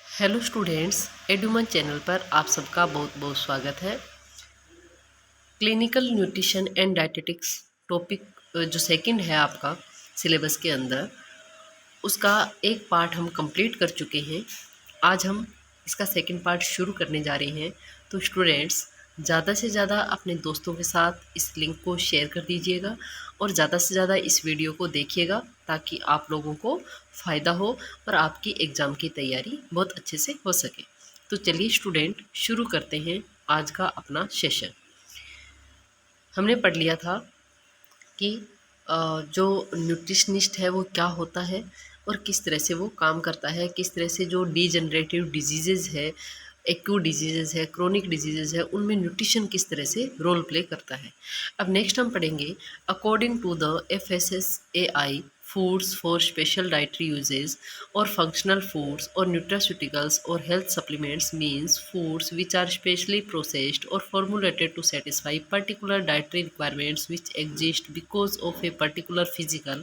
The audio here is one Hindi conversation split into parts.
हेलो स्टूडेंट्स, एडुमन चैनल पर आप सबका बहुत बहुत स्वागत है। Clinical nutrition and dietetics topic जो सेकंड है आपका सिलेबस के अंदर, उसका एक पार्ट हम कंप्लीट कर चुके हैं। आज हम इसका सेकंड पार्ट शुरू करने जा रहे हैं। तो स्टूडेंट्स, ज़्यादा से ज़्यादा अपने दोस्तों के साथ इस लिंक को शेयर कर दीजिएगा और ज़्यादा से ज़्यादा इस वीडियो को देखिएगा ताकि आप लोगों को फ़ायदा हो और आपकी एग्ज़ाम की तैयारी बहुत अच्छे से हो सके। तो चलिए स्टूडेंट, शुरू करते हैं आज का अपना सेशन। हमने पढ़ लिया था कि जो न्यूट्रिशनिस्ट है वो क्या होता है और किस तरह से वो काम करता है, किस तरह से जो डीजनरेटिव डिजीज़ेज़ है, एक्यूट डिजीज़ेज़ है, क्रोनिक डिजीज़ेज़ है, उनमें न्यूट्रिशन किस तरह से रोल प्ले करता है। अब नेक्स्ट हम पढ़ेंगे according to the FSSAI foods for special dietary uses or functional foods or nutraceuticals or health supplements means foods which are specially processed or formulated to satisfy particular dietary requirements which exist because of a particular physical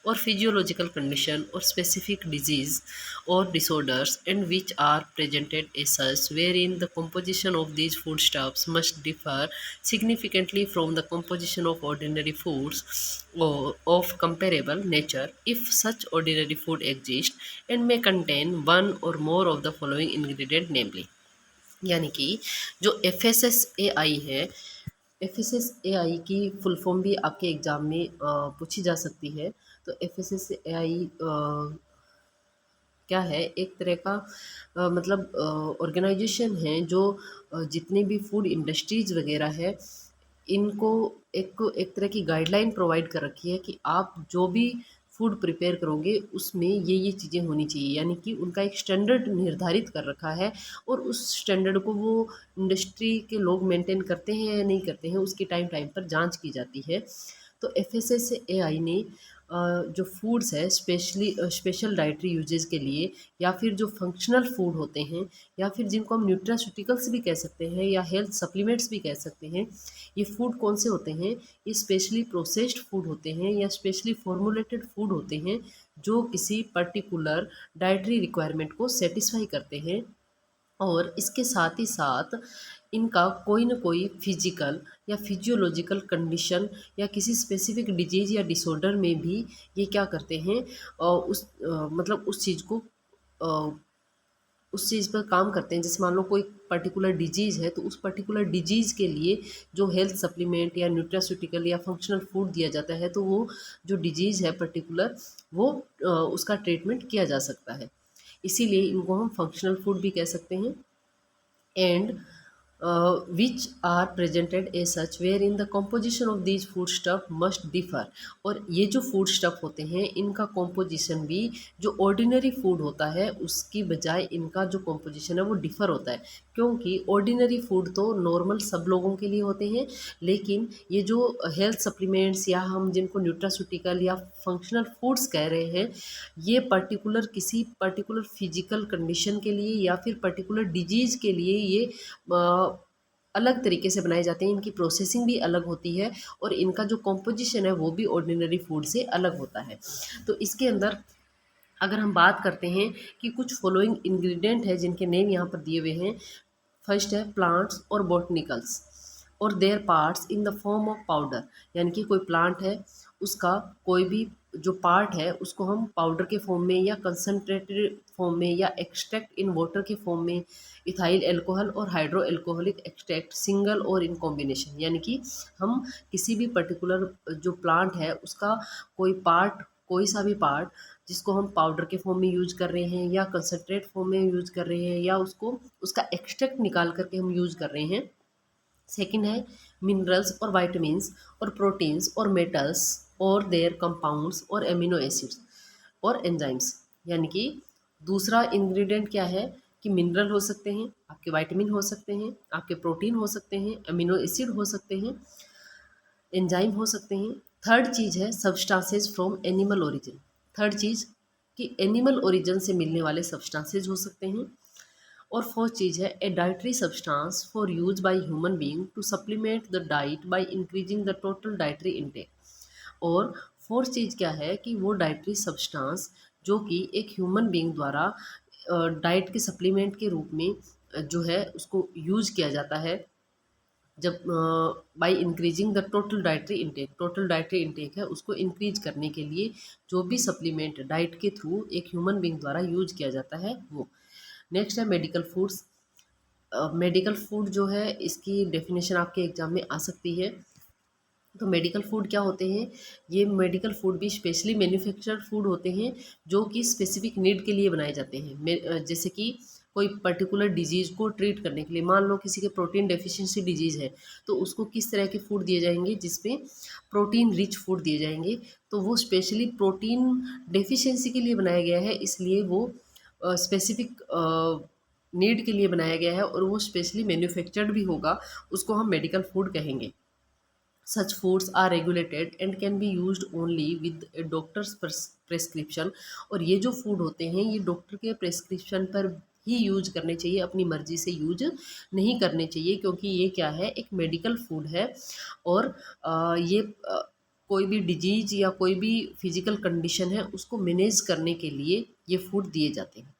or physiological condition or specific disease or disorders, and which are presented as such, wherein the composition of these foodstuffs must differ significantly from the composition of ordinary foods or of comparable nature if such ordinary food exists and may contain one or more of the following ingredient, namely। यानी कि जो FSSAI है, FSSAI की फुल फॉर्म भी आपके एग्ज़ाम में पूछी जा सकती है। तो FSSAI क्या है, एक तरह का मतलब ऑर्गेनाइजेशन है जो जितने भी फूड इंडस्ट्रीज़ वगैरह है, इनको एक तरह की गाइडलाइन प्रोवाइड कर रखी है कि आप जो भी फूड प्रिपेयर करोगे उसमें ये चीज़ें होनी चाहिए। यानी कि उनका एक स्टैंडर्ड निर्धारित कर रखा है और उस स्टैंडर्ड को वो इंडस्ट्री के लोग मेंटेन करते हैं या नहीं करते हैं, उसकी टाइम टाइम पर जांच की जाती है। तो FSSAI ने जो फूड्स है स्पेशल डाइटरी यूजेस के लिए, या फिर जो फंक्शनल फूड होते हैं, या फिर जिनको हम न्यूट्रास्यूटिकल्स भी कह सकते हैं या हेल्थ सप्लीमेंट्स भी कह सकते हैं, ये फूड कौन से होते हैं? ये स्पेशली प्रोसेस्ड फूड होते हैं या स्पेशली फॉर्मुलेटेड फूड होते हैं जो किसी पर्टिकुलर डाइटरी रिक्वायरमेंट को सेटिस्फाई करते हैं। और इसके साथ ही साथ इनका कोई ना कोई फिजिकल या फिजियोलॉजिकल कंडीशन या किसी स्पेसिफिक डिजीज़ या डिसऑर्डर में भी ये क्या करते हैं, मतलब उस चीज़ पर काम करते हैं। जैसे मान लो कोई पर्टिकुलर डिजीज़ है तो उस पर्टिकुलर डिजीज़ के लिए जो हेल्थ सप्लीमेंट या न्यूट्रास्यूटिकल या फंक्शनल फूड दिया जाता है, तो वो जो डिजीज़ है पर्टिकुलर, वो उसका ट्रीटमेंट किया जा सकता है। इसीलिए इनको हम फंक्शनल फूड भी कह सकते हैं। And which are presented as such wherein the composition of these foodstuff must differ। और ये जो फूड स्टफ होते हैं इनका कॉम्पोजिशन भी जो ऑर्डिनरी फूड होता है उसकी बजाय इनका जो कॉम्पोजिशन है वो डिफ़र होता है। क्योंकि ऑर्डिनरी फूड तो नॉर्मल सब लोगों के लिए होते हैं, लेकिन ये जो हेल्थ सप्लीमेंट्स या हम जिनको न्यूट्रास्यूटिकल या फंक्शनल फूड्स कह रहे हैं, ये पर्टिकुलर किसी पर्टिकुलर फिजिकल कंडीशन के लिए या फिर पर्टिकुलर डिजीज़ के लिए ये अलग तरीके से बनाए जाते हैं। इनकी प्रोसेसिंग भी अलग होती है और इनका जो कॉम्पोजिशन है वो भी ऑर्डिनरी फूड से अलग होता है। तो इसके अंदर अगर हम बात करते हैं कि कुछ फॉलोइंग इंग्रेडिएंट है जिनके नेम यहाँ पर दिए हुए हैं। फर्स्ट है प्लांट्स और बॉटनिकल्स और there parts in the form of powder. यानी कि कोई प्लांट है, उसका कोई भी जो पार्ट है उसको हम पाउडर के फॉर्म में या कंसनट्रेटेड फॉर्म में या एक्सट्रैक्ट इन वाटर के फॉर्म में, इथाइल एल्कोहल और हाइड्रो एल्कोहलिक एक्सट्रैक्ट सिंगल और इन कॉम्बिनेशन। यानी कि हम किसी भी पर्टिकुलर जो प्लांट है उसका कोई पार्ट, कोई सा भी पार्ट जिसको हम पाउडर के फॉर्म में यूज कर रहे हैं या कंसनट्रेट फॉर्म में यूज कर रहे हैं या उसको उसका एक्सट्रैक्ट निकाल करके हम यूज कर रहे हैं। सेकंड है मिनरल्स और वाइटामिन्स और प्रोटीन्स और मेटल्स और देयर कंपाउंड्स और एमिनो एसिड्स और एंजाइम्स। यानी कि दूसरा इंग्रेडिएंट क्या है कि मिनरल हो सकते हैं, आपके वाइटामिन हो सकते हैं, आपके प्रोटीन हो सकते हैं, एमिनो एसिड हो सकते हैं, एंजाइम हो सकते हैं। थर्ड चीज़ है substances from animal origin. Third चीज़ कि एनिमल ओरिजिन से मिलने वाले सब्सटेंसेस हो सकते हैं। और फोर्थ चीज़ है a dietary substance for use by human being to supplement the diet by increasing the total dietary intake. और फोर्थ चीज़ क्या है कि वो डाइटरी सब्सटेंस जो कि एक ह्यूमन बीइंग द्वारा डाइट के सप्लीमेंट के रूप में जो है उसको यूज़ किया जाता है। जब bye increasing the total dietary intake है उसको इंक्रीज करने के लिए जो भी सप्लीमेंट डाइट के थ्रू एक ह्यूमन बीइंग द्वारा यूज किया जाता है वो। नेक्स्ट है मेडिकल फूड्स। मेडिकल फूड जो है इसकी डेफिनेशन आपके एग्जाम में आ सकती है। तो मेडिकल फूड क्या होते हैं? ये मेडिकल फूड भी स्पेशली मैन्युफैक्चर्ड फूड होते हैं जो कि स्पेसिफिक नीड के लिए बनाए जाते हैं। जैसे कि कोई पर्टिकुलर डिजीज़ को ट्रीट करने के लिए, मान लो किसी के प्रोटीन डेफिशिएंसी डिजीज़ है तो उसको किस तरह के फूड दिए जाएंगे जिसमें प्रोटीन रिच फूड दिए जाएंगे। तो वो स्पेशली प्रोटीन डेफिशिएंसी के लिए बनाया गया है, इसलिए वो स्पेसिफिक नीड के लिए बनाया गया है और वो स्पेशली मैन्युफैक्चर्ड भी होगा, उसको हम मेडिकल फूड कहेंगे। Such foods are regulated and can be used only with a doctor's prescription। और ये जो फूड होते हैं ये डॉक्टर के प्रेस्क्रिप्शन पर ही यूज करने चाहिए, अपनी मर्जी से यूज नहीं करने चाहिए, क्योंकि ये क्या है, एक मेडिकल फूड है। और ये कोई भी डिजीज या कोई भी फिजिकल कंडीशन है उसको मैनेज करने के लिए ये फूड दिए जाते हैं।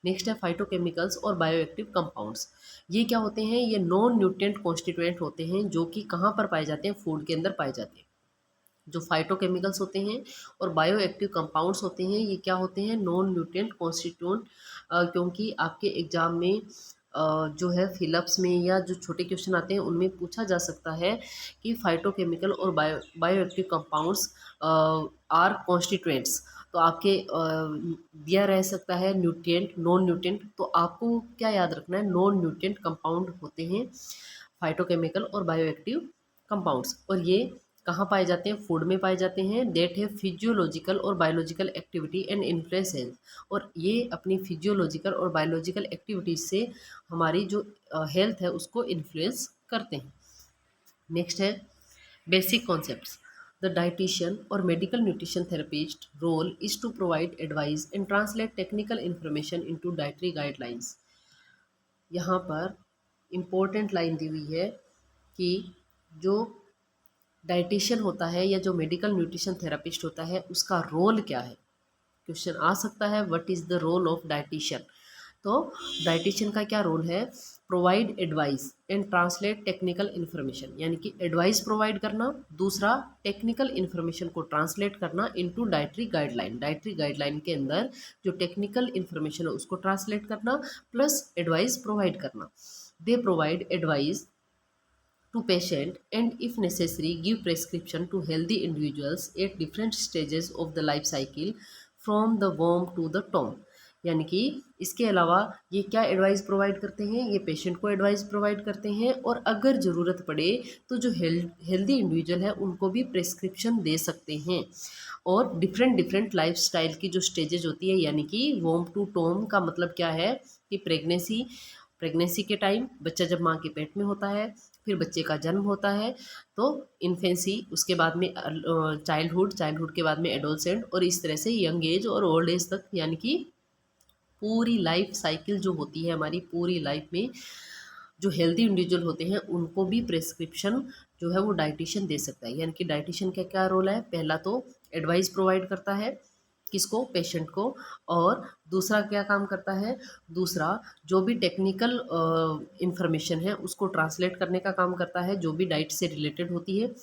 नेक्स्ट है फाइटोकेमिकल्स और बायोएक्टिव कंपाउंड्स। ये क्या होते हैं? ये नॉन न्यूट्रिएंट कॉन्स्टिट्यूएंट होते हैं जो कि कहाँ पर पाए जाते हैं? फूड के अंदर पाए जाते हैं। जो फाइटोकेमिकल्स होते हैं और बायोएक्टिव कंपाउंड्स होते हैं ये क्या होते हैं? Non nutrient constituent. क्योंकि आपके एग्जाम में जो है फिलअप्स में या जो छोटे क्वेश्चन आते हैं उनमें पूछा जा सकता है कि फाइटोकेमिकल और बायोएक्टिव कंपाउंड्स आर कॉन्स्टिट्यूएंट्स। तो आपके दिया रह सकता है न्यूट्रिएंट, नॉन न्यूट्रिएंट, तो आपको क्या याद रखना है? नॉन न्यूट्रिएंट कंपाउंड होते हैं फाइटोकेमिकल और बायोएक्टिव कंपाउंड्स। और ये कहाँ पाए जाते हैं? फूड में पाए जाते हैं। डेट है फिजियोलॉजिकल और biological activity and influence health. और ये अपनी फिजियोलॉजिकल और बायोलॉजिकल एक्टिविटीज से हमारी जो हेल्थ है उसको इन्फ्लुएंस करते हैं। नेक्स्ट है बेसिक कॉन्सेप्ट्स। द डाइटिशियन और medical nutrition therapist role is to provide advice and translate technical information into dietary guidelines. यहाँ पर इम्पोर्टेंट लाइन दी हुई है कि जो डाइटिशियन होता है या जो मेडिकल न्यूट्रिशन थेरेपिस्ट होता है उसका रोल क्या है। क्वेश्चन आ सकता है what is the role of dietitian. तो डाइटिशियन का क्या रोल है? Provide advice and translate technical information, यानी कि एडवाइस प्रोवाइड करना, दूसरा टेक्निकल इन्फॉर्मेशन को ट्रांसलेट करना into dietary guideline. Dietary guideline के अंदर जो टेक्निकल इन्फॉर्मेशन है उसको ट्रांसलेट करना प्लस एडवाइस प्रोवाइड करना। They provide advice to patient and if necessary give prescription to healthy individuals at different stages of the life cycle from the womb to the tomb। यानी कि इसके अलावा ये क्या एडवाइस प्रोवाइड करते हैं? ये पेशेंट को एडवाइस प्रोवाइड करते हैं और अगर ज़रूरत पड़े तो जो हेल्दी इंडिविजुअल है उनको भी प्रेस्क्रिप्शन दे सकते हैं। और डिफरेंट डिफरेंट लाइफ स्टाइल की जो स्टेजेज होती है, यानी कि वोम टू टोम का मतलब क्या है कि प्रेगनेंसी के टाइम बच्चा जब माँ के पेट में होता है, फिर बच्चे का जन्म होता है, तो इन्फेंसी, उसके बाद में चाइल्डहुड के बाद में एडोलसेंट, और इस तरह से यंग एज और ओल्ड एज तक, यानी कि पूरी लाइफ साइकिल जो होती है हमारी पूरी लाइफ में जो हेल्दी इंडिविजुअल होते हैं उनको भी प्रेस्क्रिप्शन जो है वो डाइटिशियन दे सकता है। यानी कि डाइटिशियन का क्या रोल है? पहला तो एडवाइस प्रोवाइड करता है, किसको? पेशेंट को। और दूसरा क्या काम करता है? दूसरा जो भी टेक्निकल इंफॉर्मेशन है उसको ट्रांसलेट करने का काम करता है जो भी डाइट से रिलेटेड होती है।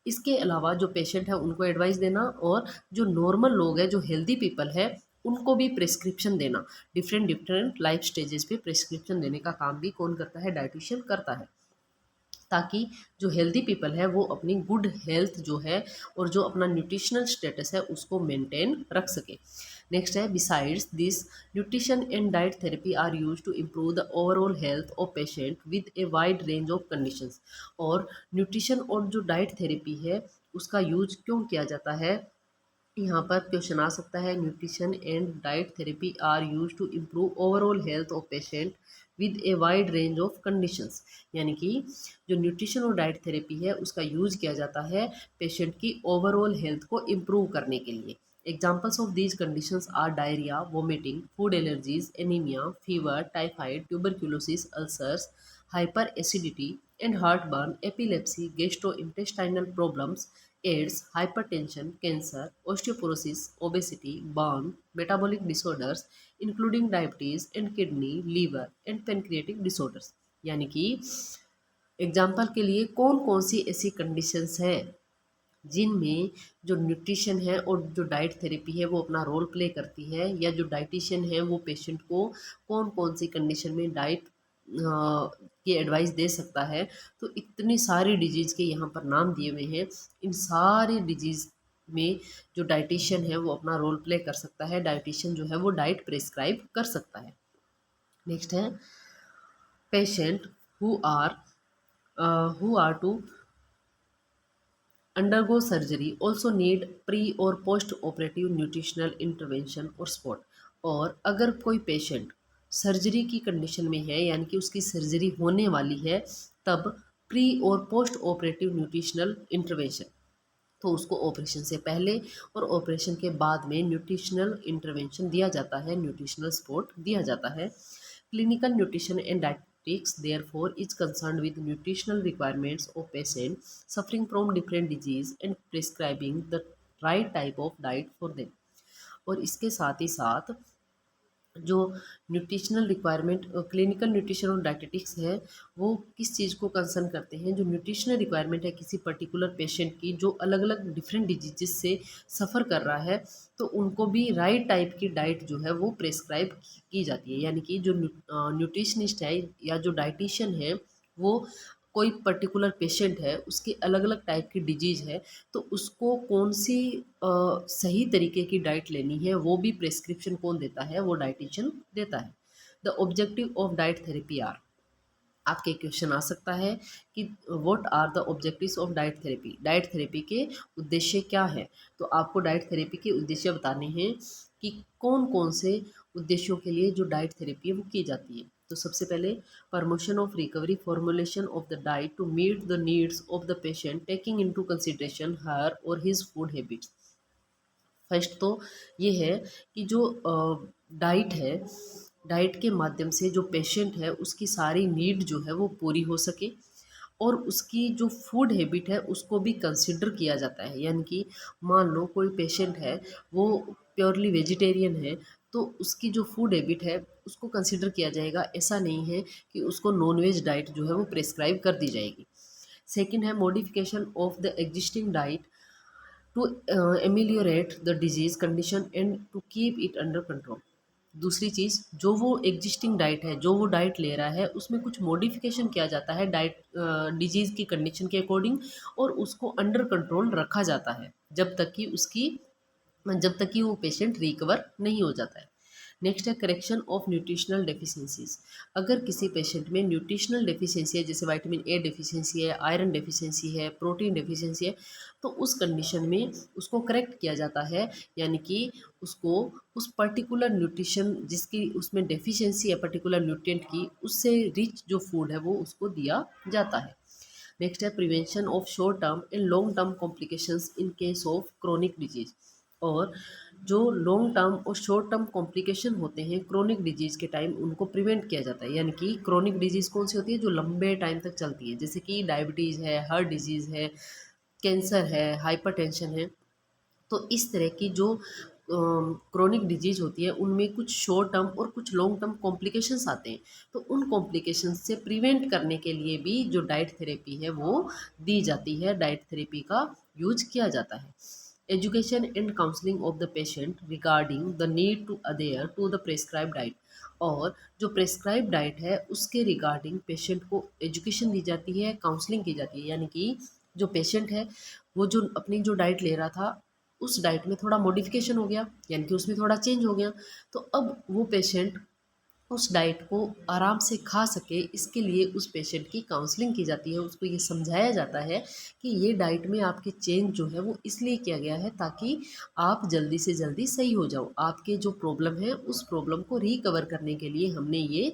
इसके अलावा जो पेशेंट है उनको एडवाइस देना, और जो नॉर्मल लोग हैं, जो हेल्दी पीपल है, उनको भी प्रिस्क्रिप्शन देना। डिफरेंट डिफरेंट लाइफ स्टेजेस पे प्रिस्क्रिप्शन देने का काम भी कौन करता है? डाइटिशियन करता है, ताकि जो हेल्दी पीपल है वो अपनी गुड हेल्थ जो है और जो अपना न्यूट्रिशनल स्टेटस है उसको मेंटेन रख सके। नेक्स्ट है besides this nutrition and diet therapy are use to improve the overall health of patient with a wide range of conditions. और न्यूट्रिशन और जो डाइट थेरेपी है उसका यूज क्यों किया जाता है? यहाँ पर क्वेश्चन आ सकता है। Nutrition and diet therapy are use to improve overall health of patient with a wide range of conditions. यानी कि जो न्यूट्रिशन और डाइट थेरेपी है उसका यूज़ किया जाता है पेशेंट की ओवरऑल हेल्थ को इम्प्रूव करने के लिए। Examples of these conditions are diarrhoea, vomiting, food allergies, anaemia, fever, typhoid, tuberculosis, ulcers, hyperacidity and heartburn, epilepsy, gastrointestinal problems, AIDS, hypertension, cancer, osteoporosis, obesity, burn, metabolic disorders including diabetes and kidney, liver and pancreatic disorders. यानी कि एग्जाम्पल के लिए कौन कौन सी ऐसी कंडीशंस है जिनमें जो न्यूट्रिशन है और जो डाइट थेरेपी है वो अपना रोल प्ले करती है, या जो डाइटिशियन है वो पेशेंट को कौन कौन सी कंडीशन में डाइट की एडवाइस दे सकता है। तो इतनी सारी डिजीज़ के यहाँ पर नाम दिए हुए हैं। इन सारी डिजीज़ में जो डाइटिशियन है वो अपना रोल प्ले कर सकता है, डाइटिशियन जो है वो डाइट प्रिस्क्राइब कर सकता है। नेक्स्ट है patient who are to undergo surgery also need pre और पोस्ट ऑपरेटिव न्यूट्रिशनल इंटरवेंशन और सपोर्ट। और अगर कोई पेशेंट सर्जरी की कंडीशन में है, यानी कि उसकी सर्जरी होने वाली है, तब प्री और पोस्ट ऑपरेटिव न्यूट्रिशनल इंटरवेंशन, तो उसको ऑपरेशन से पहले और ऑपरेशन के बाद में न्यूट्रिशनल इंटरवेंशन दिया जाता है, न्यूट्रिशनल सपोर्ट दिया जाता है। Clinical nutrition and dietetics therefore is concerned with nutritional requirements of patients suffering from different disease and prescribing the right type of diet for them। और इसके साथ ही साथ जो न्यूट्रिशनल रिक्वायरमेंट क्लिनिकल न्यूट्रिशन और डाइटेटिक्स है वो किस चीज़ को कंसर्न करते हैं, जो न्यूट्रिशनल रिक्वायरमेंट है किसी पर्टिकुलर पेशेंट की जो अलग अलग डिफरेंट डिजीज़ से सफ़र कर रहा है, तो उनको भी राइट टाइप की डाइट जो है वो प्रेस्क्राइब की जाती है। यानी कि जो न्यूट्रिशनिस्ट है या जो डाइटिशियन है वो कोई पर्टिकुलर पेशेंट है उसकी अलग अलग टाइप की डिजीज़ है, तो उसको कौन सी सही तरीके की डाइट लेनी है वो भी प्रेस्क्रिप्शन कौन देता है, वो डाइटिशियन देता है। The objective of diet therapy are, आपके क्वेश्चन आ सकता है कि what are the objectives of diet therapy, diet therapy के उद्देश्य क्या है। तो आपको डाइट थेरेपी के उद्देश्य बताने हैं कि कौन कौन से उद्देश्यों के लिए जो डाइट थेरेपी है वो की जाती है। तो सबसे पहले promotion of recovery, formulation of the diet to meet the needs of the patient taking into consideration her or his food habits. First तो ये है कि जो डाइट है, डाइट के माध्यम से जो पेशेंट है उसकी सारी नीड जो है वो पूरी हो सके, और उसकी जो फूड हैबिट है उसको भी कंसिडर किया जाता है। यानी कि मान लो कोई पेशेंट है वो प्योरली वेजिटेरियन है, तो उसकी जो फूड हैबिट है उसको कंसिडर किया जाएगा। ऐसा नहीं है कि उसको नॉनवेज डाइट जो है वो प्रेस्क्राइब कर दी जाएगी। सेकंड है modification of the existing diet to ameliorate the disease condition and to keep it under control. दूसरी चीज़, जो वो एग्जिस्टिंग डाइट है, जो वो डाइट ले रहा है उसमें कुछ मॉडिफिकेशन किया जाता है डाइट डिजीज़ की कंडीशन के अकॉर्डिंग, और उसको अंडर कंट्रोल रखा जाता है जब तक कि वो पेशेंट रिकवर नहीं हो जाता है। नेक्स्ट है करेक्शन ऑफ न्यूट्रिशनल डेफिशिएंसीज। अगर किसी पेशेंट में न्यूट्रिशनल डेफिशिएंसी है, जैसे विटामिन ए डेफिशिएंसी है, आयरन डेफिशिएंसी है, प्रोटीन डेफिशिएंसी है, तो उस कंडीशन में उसको करेक्ट किया जाता है। यानी कि उसको उस पर्टिकुलर न्यूट्रिशन जिसकी उसमें डेफिशिएंसी है पर्टिकुलर न्यूट्रिएंट की, उससे रिच जो फूड है वो उसको दिया जाता है। नेक्स्ट है prevention of short term and long term complications in case of chronic disease. और जो लॉन्ग टर्म और शॉर्ट टर्म कॉम्प्लिकेशन होते हैं क्रोनिक डिजीज़ के टाइम, उनको प्रिवेंट किया जाता है। यानी कि क्रोनिक डिजीज़ कौन सी होती है, जो लंबे टाइम तक चलती है, जैसे कि डायबिटीज़ है, हार्ट डिजीज़ है, कैंसर है, हाइपरटेंशन है। तो इस तरह की जो क्रोनिक डिजीज होती है उनमें कुछ शॉर्ट टर्म और कुछ लॉन्ग टर्म कॉम्प्लिकेशंस आते हैं। तो उन कॉम्प्लिकेशंस से प्रिवेंट करने के लिए भी जो डाइट थेरेपी है वो दी जाती है, डाइट थेरेपी का यूज किया जाता है। Education and counselling of the patient regarding the need to adhere to the prescribe diet. और जो प्रेस्क्राइब डाइट है उसके रिगार्डिंग पेशेंट को एजुकेशन दी जाती है, काउंसलिंग की जाती है। यानी कि जो पेशेंट है वो जो अपनी जो डाइट ले रहा था उस डाइट में थोड़ा मॉडिफिकेशन हो गया, यानी कि उसमें थोड़ा चेंज हो गया, तो अब वो पेशेंट उस डाइट को आराम से खा सके, इसके लिए उस पेशेंट की काउंसलिंग की जाती है। उसको ये समझाया जाता है कि ये डाइट में आपके चेंज जो है वो इसलिए किया गया है ताकि आप जल्दी से जल्दी सही हो जाओ, आपके जो प्रॉब्लम है उस प्रॉब्लम को रिकवर करने के लिए हमने ये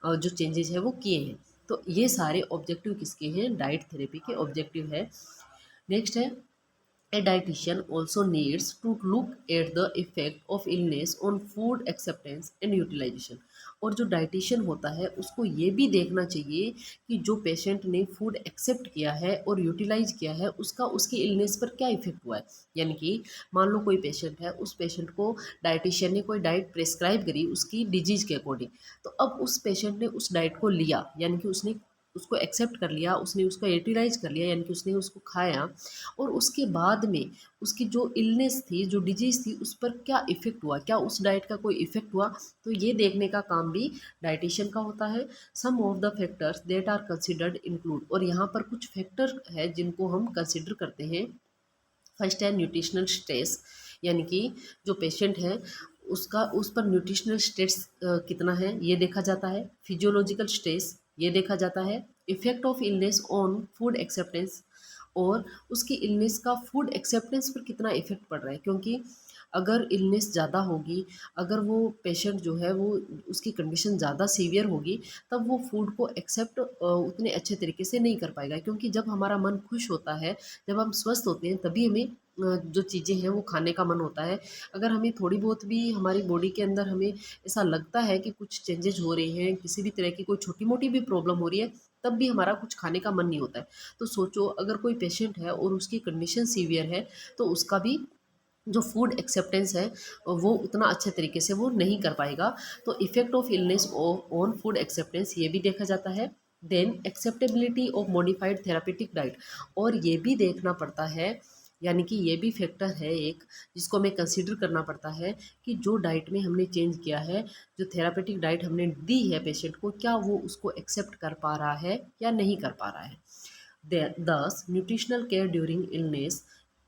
जो चेंजेस है वो किए हैं। तो ये सारे ऑब्जेक्टिव किसके हैं, डाइट थेरेपी के ऑब्जेक्टिव है। नेक्स्ट है A dietitian also needs to look at the effect of illness on food acceptance and utilization. और जो डाइटिशियन होता है उसको ये भी देखना चाहिए कि जो पेशेंट ने फूड एक्सेप्ट किया है और यूटिलाइज किया है उसका उसकी इलनेस पर क्या इफेक्ट हुआ है। यानी कि मान लो कोई पेशेंट है, उस पेशेंट को डाइटिशियन ने कोई डाइट प्रेस्क्राइब करी उसकी डिजीज के अकॉर्डिंग, तो अब उस पेशेंट ने उस डाइट को लिया, यानी कि उसने उसको एक्सेप्ट कर लिया, उसने उसको यूटिलाइज कर लिया, यानी कि उसने उसको खाया, और उसके बाद में उसकी जो इलनेस थी, जो डिजीज़ थी, उस पर क्या इफ़ेक्ट हुआ, क्या उस डाइट का कोई इफ़ेक्ट हुआ, तो ये देखने का काम भी डाइटिशियन का होता है। Some of the factors that are considered include, और यहाँ पर कुछ फैक्टर है जिनको हम कंसिडर करते हैं। फर्स्ट है न्यूट्रिशनल स्ट्रेस, यानी कि जो पेशेंट है उसका उस पर न्यूट्रिशनल स्ट्रेस कितना है ये देखा जाता है। फिजियोलॉजिकल स्ट्रेस ये देखा जाता है। Effect of illness on food acceptance, और उसकी इलनेस का फूड एक्सेप्टेंस पर कितना इफेक्ट पड़ रहा है, क्योंकि अगर इलनेस ज़्यादा होगी, अगर वो पेशेंट जो है वो उसकी कंडीशन ज़्यादा सीवियर होगी, तब वो फूड को एक्सेप्ट उतने अच्छे तरीके से नहीं कर पाएगा। क्योंकि जब हमारा मन खुश होता है, जब हम स्वस्थ होते हैं, तभी हमें जो चीज़ें हैं वो खाने का मन होता है। अगर हमें थोड़ी बहुत भी हमारी बॉडी के अंदर हमें ऐसा लगता है कि कुछ चेंजेज हो रहे हैं, किसी भी तरह की कोई छोटी मोटी भी प्रॉब्लम हो रही है, तब भी हमारा कुछ खाने का मन नहीं होता है। तो सोचो अगर कोई पेशेंट है और उसकी कंडीशन सीवियर है, तो उसका भी जो फूड एक्सेप्टेंस है वो उतना अच्छे तरीके से वो नहीं कर पाएगा। तो effect of illness on food acceptance ये भी देखा जाता है। Then acceptability of modified therapeutic diet, और ये भी देखना पड़ता है, यानी कि ये भी फैक्टर है एक जिसको हमें कंसीडर करना पड़ता है कि जो डाइट में हमने चेंज किया है, जो थेरापेटिक डाइट हमने दी है पेशेंट को, क्या वो उसको एक्सेप्ट कर पा रहा है या नहीं कर पा रहा है। Thus, nutritional care during illness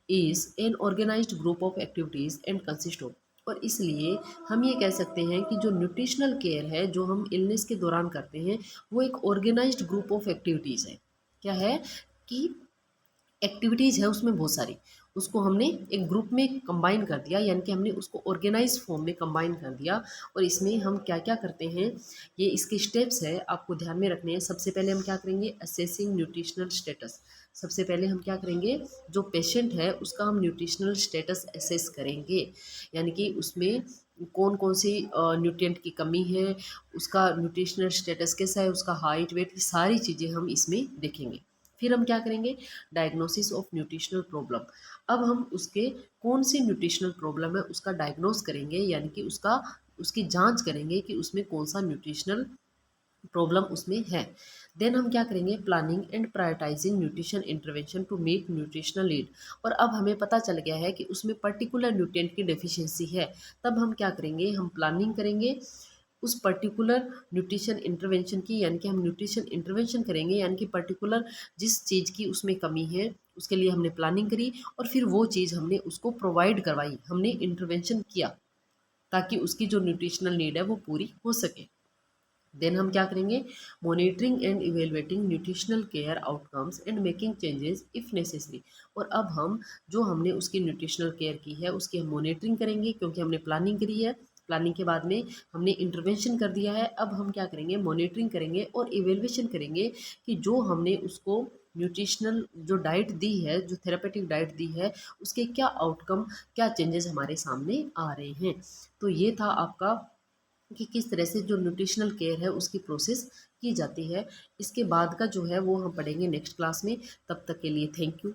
is an organized group of activities and consist of, और इसलिए हम ये कह सकते हैं कि जो न्यूट्रिशनल केयर है जो हम इलनेस के दौरान करते हैं वो एक ऑर्गेनाइज्ड ग्रुप ऑफ एक्टिविटीज़ है। क्या है कि एक्टिविटीज़ है उसमें बहुत सारी, उसको हमने एक ग्रुप में कंबाइन कर दिया, यानी कि हमने उसको ऑर्गेनाइज फॉर्म में कंबाइन कर दिया। और इसमें हम क्या क्या करते हैं, ये इसके स्टेप्स है आपको ध्यान में रखने हैं। सबसे पहले हम क्या करेंगे, असेसिंग न्यूट्रिशनल स्टेटस। सबसे पहले हम क्या करेंगे, जो पेशेंट है उसका हम न्यूट्रिशनल स्टेटस असेस करेंगे, यानी कि उसमें कौन कौन सी न्यूट्रिएंट की कमी है, उसका न्यूट्रिशनल स्टेटस कैसा है, उसका हाइट वेट, सारी चीज़ें हम इसमें देखेंगे। फिर हम क्या करेंगे, डायग्नोसिस ऑफ न्यूट्रिशनल प्रॉब्लम। अब हम उसके कौन सी न्यूट्रिशनल प्रॉब्लम है उसका डायग्नोस करेंगे, यानी कि उसकी जांच करेंगे कि उसमें कौन सा न्यूट्रिशनल प्रॉब्लम उसमें है। देन हम क्या करेंगे, planning and prioritising nutrition intervention to meet nutritional need. और अब हमें पता चल गया है कि उसमें पर्टिकुलर न्यूट्रिएंट की डेफिशिएंसी है, तब हम क्या करेंगे, हम प्लानिंग करेंगे उस पर्टिकुलर न्यूट्रिशन इंटरवेंशन की, यानी कि हम न्यूट्रिशन इंटरवेंशन करेंगे, यानी कि पर्टिकुलर जिस चीज़ की उसमें कमी है उसके लिए हमने प्लानिंग करी और फिर वो चीज़ हमने उसको प्रोवाइड करवाई, हमने इंटरवेंशन किया ताकि उसकी जो न्यूट्रिशनल नीड है वो पूरी हो सके। देन हम क्या करेंगे, monitoring and evaluating nutritional care outcomes and making changes if necessary. और अब हम जो हमने उसकी न्यूट्रिशनल केयर की है उसकी हम मॉनिटरिंग करेंगे, क्योंकि हमने प्लानिंग करी है, प्लानिंग के बाद में हमने इंटरवेंशन कर दिया है। अब हम क्या करेंगे, मॉनिटरिंग करेंगे और इवेलुएशन करेंगे कि जो हमने उसको न्यूट्रिशनल जो डाइट दी है, जो थेरापेटिक डाइट दी है, उसके क्या आउटकम, क्या चेंजेस हमारे सामने आ रहे हैं। तो ये था आपका कि किस तरह से जो न्यूट्रिशनल केयर है उसकी प्रोसेस की जाती है। इसके बाद का जो है वो हम पढ़ेंगे नेक्स्ट क्लास में। तब तक के लिए थैंक यू।